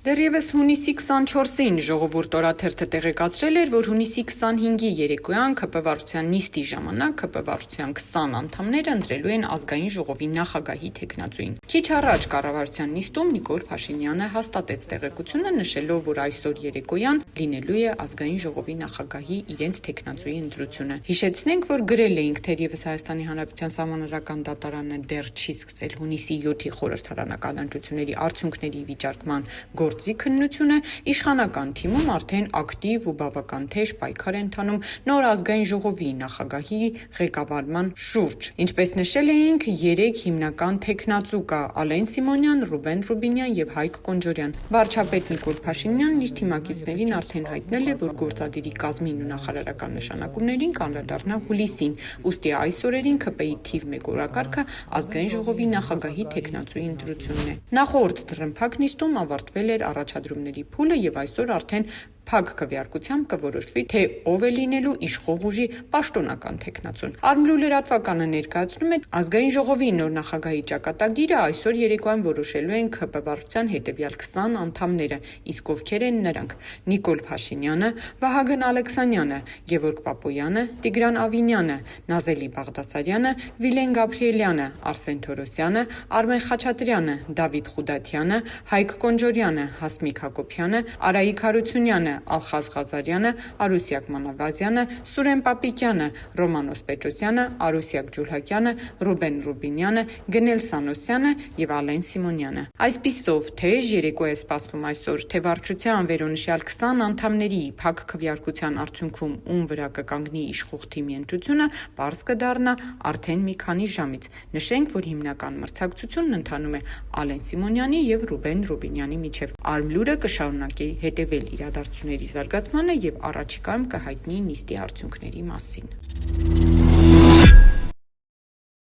Դեռևս հունիսի 24-ին ժողովուրդ օրաթերթը տեղեկացրել էր, որ հունիսի 25-ի երեկոյան ՔՊ վարչության նիստի ժամանակ ՔՊ վարչության 20 անդամները ընտրելու են ազգային ժողովի նախագահի թեկնածուին։ Քիչ առաջ կառավարության նիստում Նիկոլ Փաշինյանը հաստատեց տեղեկությունը, նշելով, որ այսօր երեկոյան լինելու է ազգային ժողովի նախագահի իրենց թեկնածուի ընտրությունը։ Հիշեցնենք, որ գրել էինք, թերևս Հայաստանի Հանրապետության Սահմանադրական դատարանը դեռ չի սկսել հունիսի 7-ի խորհրդարանական ընտրությունների արդյունքների վիճարկման գործի քննությունը, իշխանական թիմում արդեն ակտիվ ու բավական թեժ պայքար է ընթանում նոր ազգային ժողովի նախագահի ղեկավարման շուրջ։ Ինչպես նշել էինք, 3 հիմնական թեկնածու կա՝ Ալեն Սիմոնյան, Ռուբեն Ռուբինյան եւ Հայկ Կոնջորյան։ Վարչապետ Նիկոլ Փաշինյանն իր թիմակիցներին արդեն հայտնել է, որ գործադիրի կազմին ու նախարարական նշանակումներին կանդրադառնա հուլիսին, ուստի այս օրերին ՔՊ-ի թիվ 1 օրակարգը ազգային ժողովի նախագահի թեկնածուի ընտրությունն է։ Նախորդ դռնփակ նիստում ավարտվել էր առաջադրումների փուլը եւ այսօր արդեն փակ քվեարկությամբ կորոշվի, թե ով է լինելու իշխող ուժի պաշտոնական թեկնածուն։ Արմլու լրատվականը ներկայացնում է ազգային ժողովի նոր նախագահի ճակատագիրը այսօր երեկոյան որոշելու են ՔՊ վարչության հետևյալ 20 անդամները, իսկ ովքեր են նրանք՝ Նիկոլ Փաշինյանը, Վահագն Ալեքսանյանը, Գևորգ Պապոյանը, Տիգրան Ավինյանը, Նազելի Բաղդասարյանը, Վիլեն Գաբրիելյանը, Արսեն Թորոսյանը, Արմեն Խաչատրյանը, Դավիթ Խուդաթյանը, Հայկ Կոնջորյանը, Հասմիկ Հակոբյանը, Արայիկ Հարությունյանը, Ալխազ Ղազարյանը, Արուսյակ Մանավազյանը, Սուրեն Պապիկյանը, Ռոմանոս Պետրոսյանը, Արուսյակ Ջուլհակյանը, Ռուբեն Ռուբինյանը, Գնել Սանոսյանը եւ Ալեն Սիմոնյանը։ Այսպիսով, թեժ երեկո է սպասվում այսօր, թե վարչության վերոնշյալ 20 անդամների փակ քվեարկության արդյունքում ում վրա կկանգնի իշխող թիմի ընտրությունը, պարզ կդառնա արդեն մի քանի ժամից։ Նշենք, որ հիմնական մրցակցությունն ընթանում է Ալեն Սիմոնյանի եւ Ռուբեն Ռուբինյանի միջև։ Արմլուրը կշարունակի հետևել իրադարձությունների զարգացմանը եւ առաջիկայում կհայտնի նիստի արդյունքների մասին։